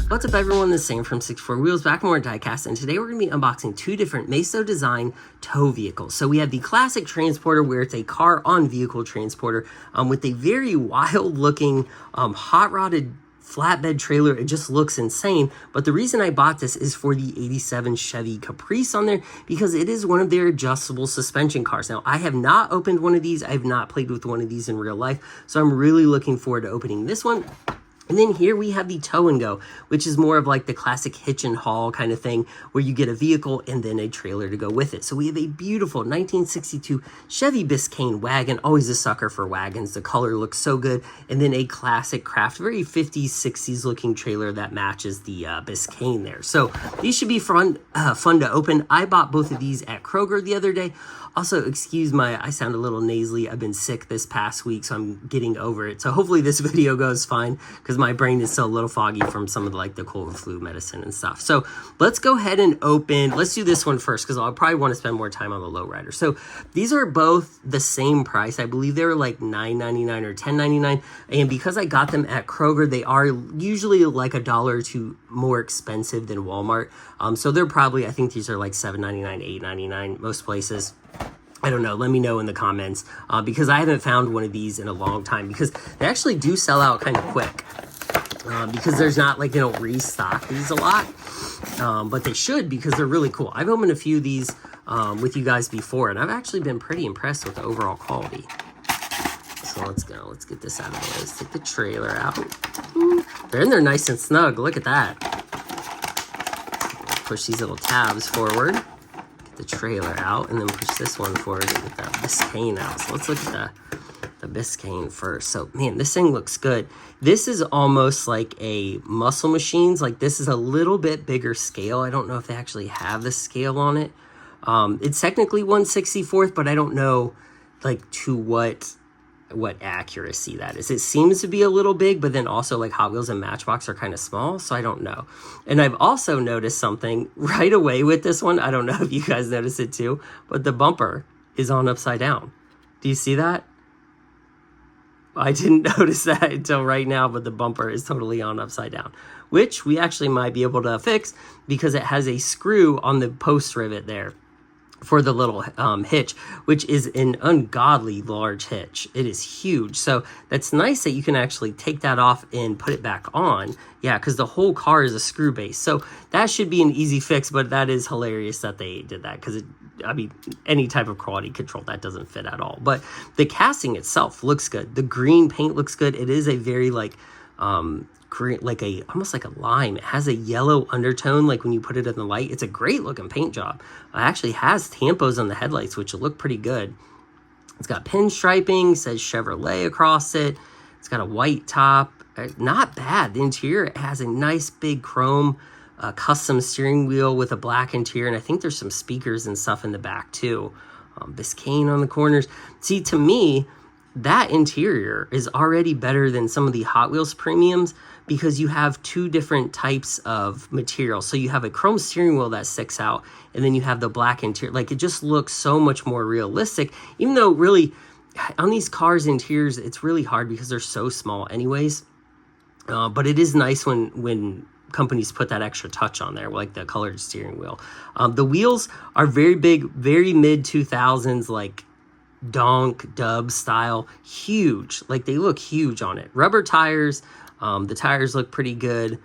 What's up everyone, this is Sam from 64 Wheels, back more diecast, and today we're going to be unboxing two different Maisto design tow vehicles. So we have the classic transporter where it's a car on vehicle transporter with a very wild looking hot rodded flatbed trailer. It just looks insane, but the reason I bought this is for the 87 Chevy Caprice on there because it is one of their adjustable suspension cars. Now I have not opened one of these, I have not played with one of these in real life, so I'm really looking forward to opening this one. And then here we have the tow and go, which is more of like the classic hitch and haul kind of thing where you get a vehicle and then a trailer to go with it. So we have a beautiful 1962 Chevy Biscayne wagon, always a sucker for wagons. The color looks so good. And then a classic craft, very 50s, 60s looking trailer that matches the Biscayne there. So these should be fun to open. I bought both of these at Kroger the other day. Also, excuse I sound a little nasally. I've been sick this past week, so I'm getting over it. So hopefully this video goes fine because my brain is still a little foggy from some of the cold and flu medicine and stuff. So let's go ahead and open. Let's do this one first because I'll probably want to spend more time on the lowrider. So these are both the same price. I believe they were like $9.99 or $10.99. And because I got them at Kroger, they are usually like $1 or $2 more expensive than Walmart. So they're probably, I think these are like $7.99, $8.99 most places. I don't know. Let me know in the comments because I haven't found one of these in a long time because they actually do sell out kind of quick because there's not they don't restock these a lot, but they should because they're really cool. I've opened a few of these with you guys before and I've actually been pretty impressed with the overall quality. So let's go. Let's get this out of the way. Let's take the trailer out. They're in there nice and snug. Look at that. Push these little tabs forward. The trailer out and then push this one forward and get that Biscayne out. So let's look at the Biscayne first. So man, this thing looks good. This is almost like a Muscle Machines. Like this is a little bit bigger scale. I don't know if they actually have the scale on it. It's technically 1/64th, but I don't know to what accuracy that is. It seems to be a little big, but then also Hot Wheels and Matchbox are kind of small, so I don't know. And I've also noticed something right away with this one. I don't know if you guys noticed it too, but the bumper is on upside down. Do you see that? I didn't notice that until right now, but the bumper is totally on upside down, which we actually might be able to fix because it has a screw on the post rivet there for the little hitch, which is an ungodly large hitch. It is huge. So that's nice that you can actually take that off and put it back on. Yeah, because the whole car is a screw base. So that should be an easy fix, but that is hilarious that they did that because I mean, any type of quality control, that doesn't fit at all. But the casting itself looks good. The green paint looks good. It is a very green, almost like a lime. It has a yellow undertone when you put it in the light. It's a great looking paint job. It actually has tampos on the headlights, which look pretty good. It's got pinstriping, says Chevrolet across it. It's got a white top. Not bad. The interior has a nice big chrome custom steering wheel with a black interior, and I think there's some speakers and stuff in the back too. Biscayne on the corners. See, to me, that interior is already better than some of the Hot Wheels premiums because you have two different types of material. So you have a chrome steering wheel that sticks out, and then you have the black interior. It just looks so much more realistic, even though really on these cars interiors, it's really hard because they're so small anyways. But it is nice when companies put that extra touch on there, like the colored steering wheel. The wheels are very big, very mid 2000s, donk dub style, huge. They look huge on it. Rubber tires. The tires look pretty good.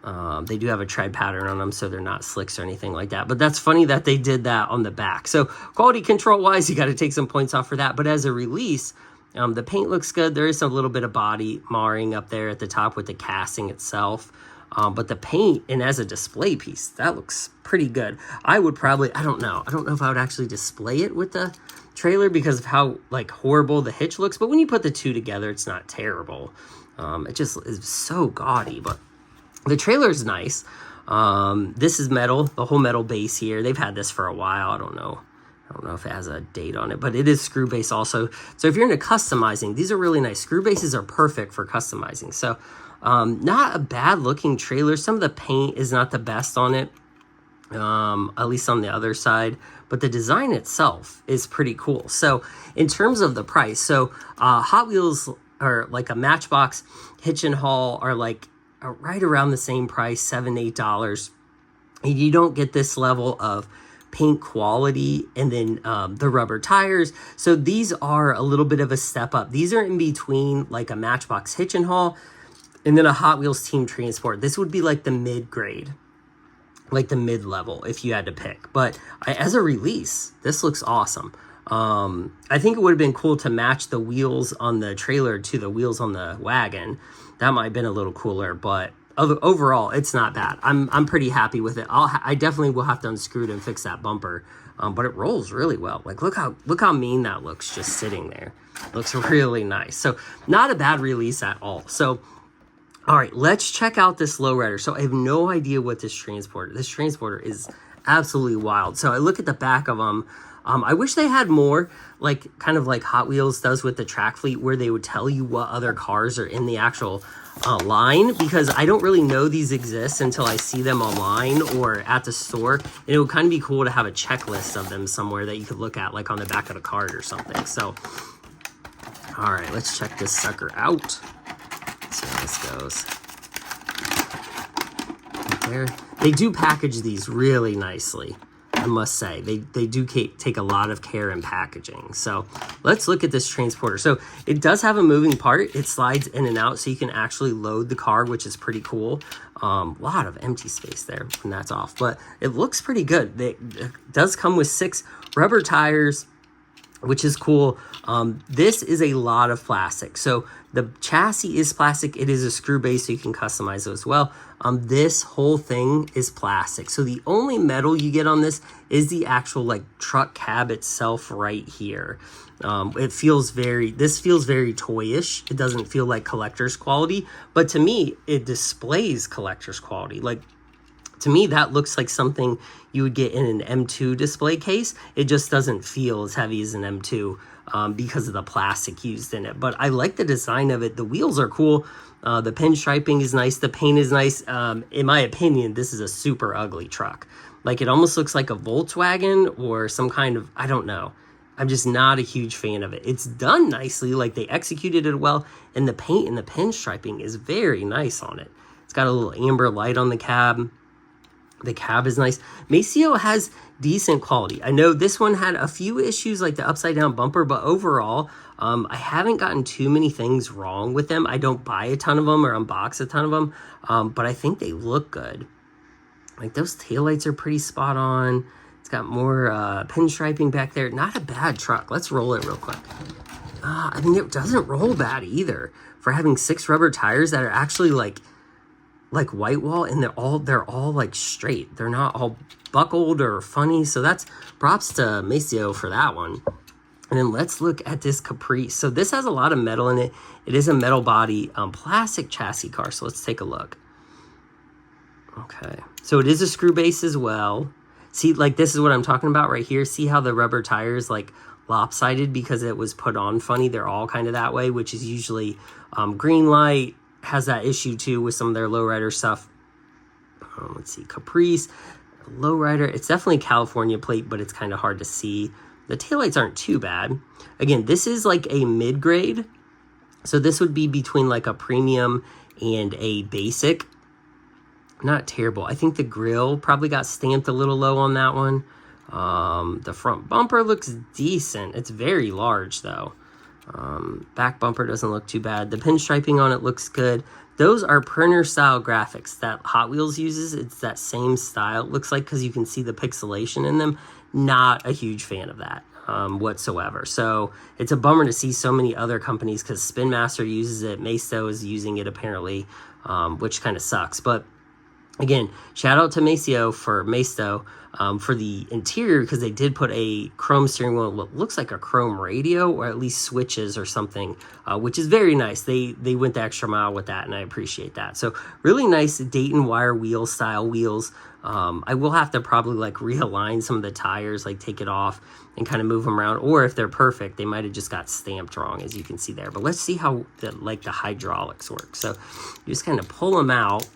They do have a tread pattern on them, so they're not slicks or anything like that. But that's funny that they did that on the back. So quality control wise, you got to take some points off for that. But as a release, the paint looks good. There is a little bit of body marring up there at the top with the casting itself. But the paint, and as a display piece, that looks pretty good. I would probably, I don't know if I would actually display it with the trailer because of how horrible the hitch looks. But when you put the two together, it's not terrible. It just is so gaudy, but the trailer is nice. This is metal, the whole metal base here. They've had this for a while. I don't know if it has a date on it, but it is screw base also. So if you're into customizing, these are really nice. Screw bases are perfect for customizing. So not a bad looking trailer. Some of the paint is not the best on it, at least on the other side, but the design itself is pretty cool. So in terms of the price, so Hot Wheels or a Matchbox hitch and haul are right around the same price, $7-8. And you don't get this level of paint quality and then the rubber tires. So these are a little bit of a step up. These are in between like a Matchbox hitch and haul and then a Hot Wheels Team Transport. This would be like the mid-grade, like the mid-level if you had to pick. But as a release, this looks awesome. I think it would have been cool to match the wheels on the trailer to the wheels on the wagon. That might have been a little cooler, but overall, it's not bad. I'm pretty happy with it. I definitely will have to unscrew it and fix that bumper, but it rolls really well. Like look how mean that looks just sitting there. It looks really nice. So not a bad release at all. So all right, let's check out this lowrider. So I have no idea what this transporter is absolutely wild. So I look at the back of them. I wish they had more, like kind of like Hot Wheels does with the track fleet, where they would tell you what other cars are in the actual line, because I don't really know these exist until I see them online or at the store. And it would kind of be cool to have a checklist of them somewhere that you could look at, like on the back of the card or something. So, all right, let's check this sucker out. Let's see how this goes. There, they do package these really nicely, I must say. They do take a lot of care in packaging. So let's look at this transporter. So it does have a moving part. It slides in and out so you can actually load the car, which is pretty cool. A lot of empty space there when that's off, but it looks pretty good. It does come with 6 rubber tires, which is cool. This is a lot of plastic. So the chassis is plastic. It is a screw base, so you can customize it as well. This whole thing is plastic. So the only metal you get on this is the actual like truck cab itself right here. This feels very toyish. It doesn't feel like collector's quality, but to me, it displays collector's quality. Like, to me, that looks like something you would get in an M2 display case. It just doesn't feel as heavy as an M2 because of the plastic used in it. But I like the design of it. The wheels are cool. The pinstriping is nice. The paint is nice. In my opinion, this is a super ugly truck. Like, it almost looks like a Volkswagen or some kind of, I don't know. I'm just not a huge fan of it. It's done nicely. Like, they executed it well. And the paint and the pinstriping is very nice on it. It's got a little amber light on the cab. The cab is nice. Maisto has decent quality. I know this one had a few issues like the upside down bumper, but overall, I haven't gotten too many things wrong with them. I don't buy a ton of them or unbox a ton of them, but I think they look good. Like, those taillights are pretty spot on. It's got more pinstriping back there. Not a bad truck. Let's roll it real quick. I mean, it doesn't roll bad either for having 6 rubber tires that are actually like white wall, and they're all like straight. They're not all buckled or funny. So that's props to Maisto for that one. And then let's look at this Caprice. So this has a lot of metal in it. It is a metal body, plastic chassis car. So let's take a look. Okay. So it is a screw base as well. See, like, this is what I'm talking about right here. See how the rubber tires like lopsided because it was put on funny. They're all kind of that way, which is usually green light has that issue too with some of their lowrider stuff. Let's see, Caprice, lowrider. It's definitely California plate, but it's kind of hard to see. The taillights aren't too bad. Again, this is like a mid-grade. So this would be between like a premium and a basic. Not terrible. I think the grill probably got stamped a little low on that one. The front bumper looks decent. It's very large though. Back bumper doesn't look too bad. The pinstriping on it looks good. Those are printer style graphics that Hot Wheels uses. It's that same style, it looks like, because you can see the pixelation in them. Not a huge fan of that whatsoever. So it's a bummer to see so many other companies, because Spin Master uses it, Maisto is using it apparently, which kind of sucks. But again, shout out to Maisto for the interior, because they did put a chrome steering wheel, what looks like a chrome radio, or at least switches or something, which is very nice. They went the extra mile with that, and I appreciate that. So really nice Dayton wire wheel style wheels. I will have to probably like realign some of the tires, like take it off and kind of move them around, or if they're perfect, they might have just got stamped wrong, as you can see there. But let's see how the hydraulics work. So you just kind of pull them out.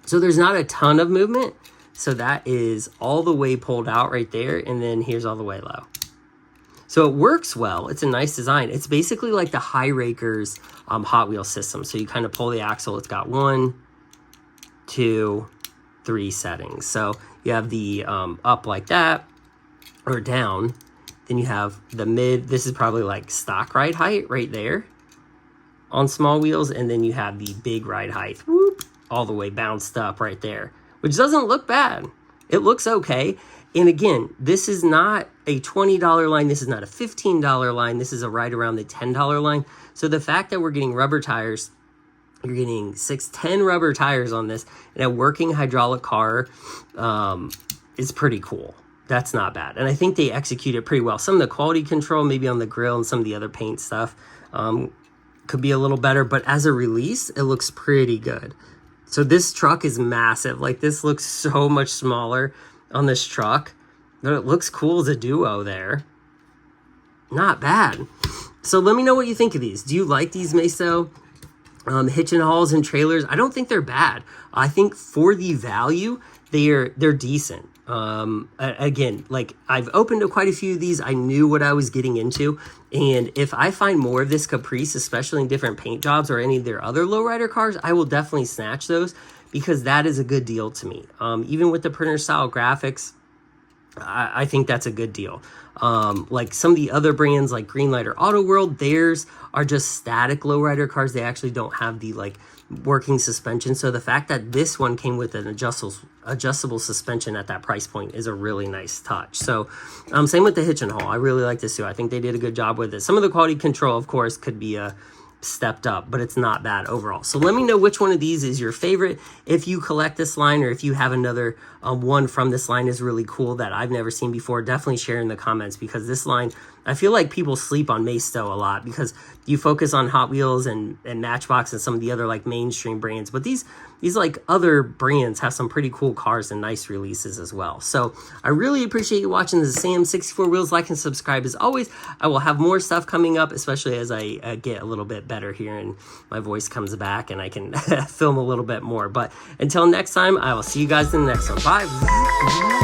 So there's not a ton of movement. So that is all the way pulled out right there. And then here's all the way low. So it works well. It's a nice design. It's basically like the High Rakers Hot Wheel system. So you kind of pull the axle. It's got 1, 2, 3 settings. So you have the up like that, or down. Then you have the mid. This is probably like stock ride height right there on small wheels. And then you have the big ride height, whoop, all the way bounced up right there, which doesn't look bad. It looks okay. And again, this is not a $20 line. This is not a $15 line. This is a right around the $10 line. So the fact that we're getting rubber tires, you're getting 10 rubber tires on this, and a working hydraulic car is pretty cool. That's not bad. And I think they execute it pretty well. Some of the quality control, maybe on the grill and some of the other paint stuff, could be a little better. But as a release, it looks pretty good. So this truck is massive. Like, this looks so much smaller on this truck, but it looks cool as a duo there. Not bad. So let me know what you think of these. Do you like these Maisto hitch and hauls and trailers? I don't think they're bad. I think for the value, they're decent. Again, like, I've opened quite a few of these. I knew what I was getting into. And if I find more of this Caprice, especially in different paint jobs or any of their other lowrider cars, I will definitely snatch those, because that is a good deal to me. Even with the printer style graphics, I think that's a good deal. Like some of the other brands like Greenlight or Auto World, theirs are just static lowrider cars. They actually don't have the like working suspension. So the fact that this one came with an adjustable suspension at that price point is a really nice touch. So same with the hitch and haul. I really like this too. I think they did a good job with it. Some of the quality control, of course, could be stepped up, but it's not bad overall. So let me know which one of these is your favorite. If you collect this line, or if you have another one from this line is really cool that I've never seen before, definitely share in the comments, because this line, I feel like people sleep on Maisto a lot because you focus on Hot Wheels and Matchbox and some of the other like mainstream brands, but these like other brands have some pretty cool cars and nice releases as well. So I really appreciate you watching this Sam 64 Wheels. Like and subscribe as always. I will have more stuff coming up, especially as I get a little bit better here and my voice comes back and I can film a little bit more. But until next time, I will see you guys in the next one. Bye.